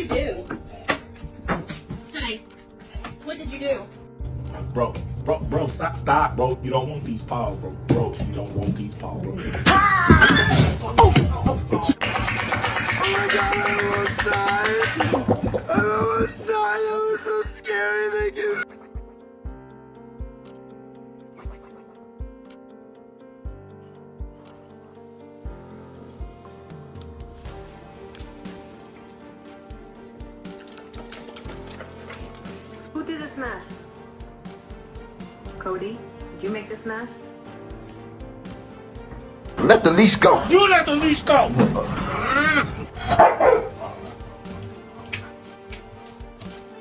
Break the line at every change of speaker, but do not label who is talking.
you do? Honey, what did you do?
Bro, stop, bro. You don't want these paws, bro. Bro, you don't want these paws, bro.
Oh my god, I almost died. I almost died. That was so scary. Thank you.
Who did this mess? Cody, did you make this mess?
Let the leash go.
You let the leash go.